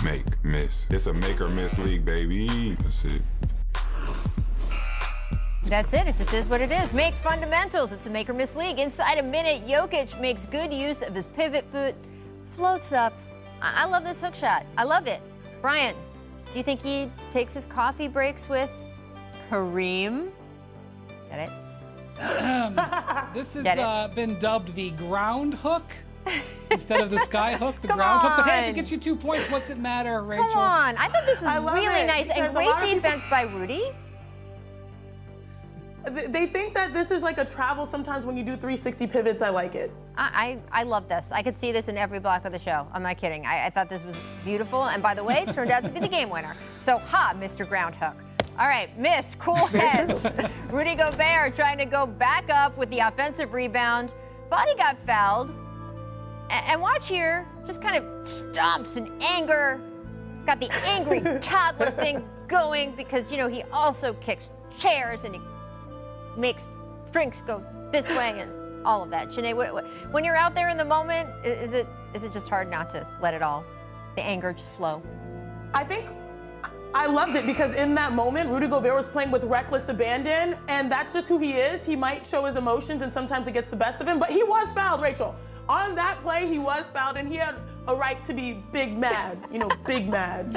make, miss. It's a make or miss league, baby. That's it. That's it. It just is what it is. Make fundamentals. It's a make or miss league. Inside a minute, Jokic makes good use of his pivot foot, floats up. I love this hook shot. I love it. Brian, do you think he takes his coffee breaks with Kareem? Get it? This has been dubbed the ground hook instead of the sky hook. The Come ground hook. But hey, if on. it gets you 2 points, what's it matter, Rachel? Come on. I thought this was love really it, nice and because a great lot of defense by Rudy. They think that this is like a travel sometimes when you do 360 pivots. I like it. I love this. I could see this in every block of the show. I'm not kidding. I thought this was beautiful. And by the way, it turned out to be the game winner. So, Mr. Ground Hook. All right, miss, cool heads. Rudy Gobert trying to go back up with the offensive rebound. Thought he got fouled. And watch here, just kind of stomps in anger. He's got the angry toddler thing going because, you know, he also kicks chairs and he makes drinks go this way and all of that. Janae, when you're out there in the moment, is it just hard not to let it all, the anger just flow? I think I loved it because in that moment, Rudy Gobert was playing with reckless abandon, and that's just who he is. He might show his emotions, and sometimes it gets the best of him, but he was fouled, Rachel. On that play, he was fouled, and he had a right to be big mad, big mad.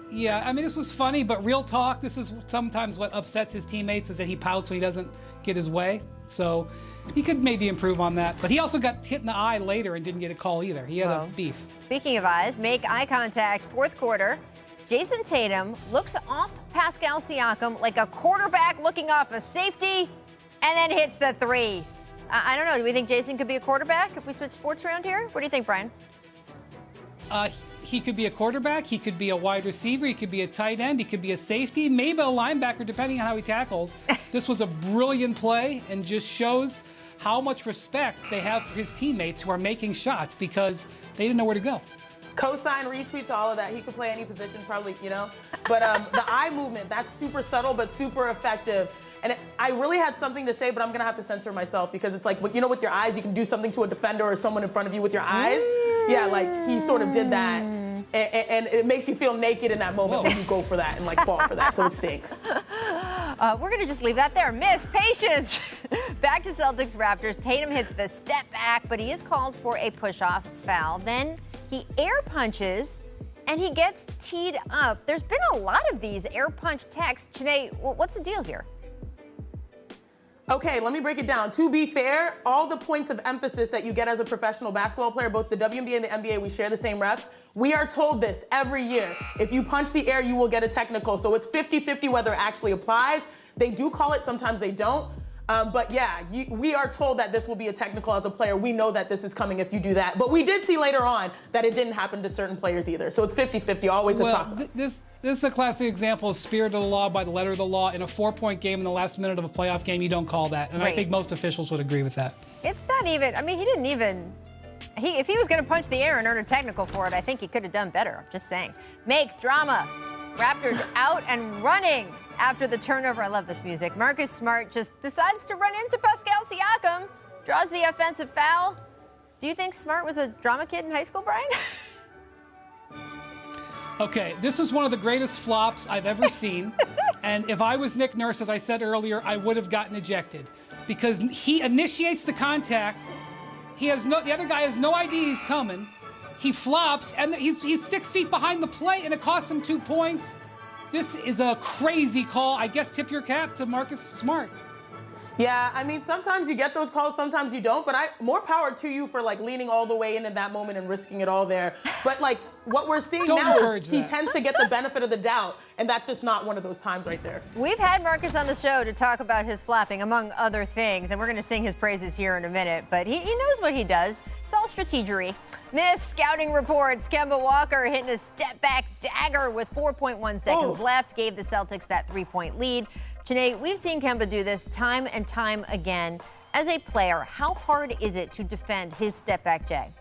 Yeah, I mean, this was funny, but real talk, this is sometimes what upsets his teammates is that he pouts when he doesn't get his way. So he could maybe improve on that. But he also got hit in the eye later and didn't get a call either. He had a beef. Speaking of eyes, make eye contact, fourth quarter. Jayson Tatum looks off Pascal Siakam like a quarterback looking off a safety and then hits the three. I don't know. Do we think Jayson could be a quarterback if we switch sports around here? What do you think, Brian? He could be a quarterback. He could be a wide receiver. He could be a tight end. He could be a safety, maybe a linebacker, depending on how he tackles. This was a brilliant play and just shows how much respect they have for his teammates who are making shots because they didn't know where to go. Cosign, retweets, all of that. He could play any position, probably, But the eye movement, that's super subtle but super effective. And I really had something to say, but I'm going to have to censor myself because it's like, with your eyes, you can do something to a defender or someone in front of you with your eyes. Yeah, like he sort of did that. And it makes you feel naked in that moment when you go for that and fall for that. So it stinks. We're going to just leave that there. Miss, patience. Back to Celtics Raptors. Tatum hits the step back, but he is called for a push-off foul. Then he air punches and he gets teed up. There's been a lot of these air punch techs. Janae, what's the deal here? Okay, let me break it down. To be fair, all the points of emphasis that you get as a professional basketball player, both the WNBA and the NBA, we share the same refs. We are told this every year. If you punch the air, you will get a technical. So it's 50-50 whether it actually applies. They do call it, sometimes they don't. But yeah, we are told that this will be a technical as a player. We know that this is coming if you do that. But we did see later on that it didn't happen to certain players either. So it's 50-50, always a toss-up. This is a classic example of spirit of the law by the letter of the law. In a 4-point game in the last minute of a playoff game, you don't call that. And I think most officials would agree with that. It's not even, he didn't even, if he was going to punch the air and earn a technical for it, I think he could have done better. I'm just saying. Make drama. Raptors out and running after the turnover. I love this music. Marcus Smart just decides to run into Pascal Siakam, draws the offensive foul. Do you think Smart was a drama kid in high school, Brian? Okay, this is one of the greatest flops I've ever seen. And if I was Nick Nurse, as I said earlier, I would have gotten ejected because he initiates the contact. The other guy has no idea he's coming. He flops, and he's 6 feet behind the plate, and it costs him 2 points. This is a crazy call. I guess tip your cap to Marcus Smart. Yeah, sometimes you get those calls, sometimes you don't, but more power to you for leaning all the way into that moment and risking it all there. But what we're seeing now is he tends to get the benefit of the doubt, and that's just not one of those times right there. We've had Marcus on the show to talk about his flapping, among other things, and we're going to sing his praises here in a minute, but he knows what he does. It's all strategery. Miss scouting reports, Kemba Walker hitting a step-back dagger with 4.1 seconds left, gave the Celtics that 3-point lead. Janae, we've seen Kemba do this time and time again. As a player, how hard is it to defend his step-back Jay?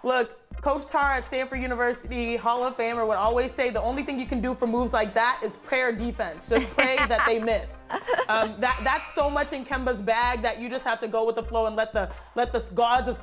Look, Coach Tar at Stanford University, Hall of Famer, would always say the only thing you can do for moves like that is prayer defense. Just pray that they miss. That's so much in Kemba's bag that you just have to go with the flow and let the gods of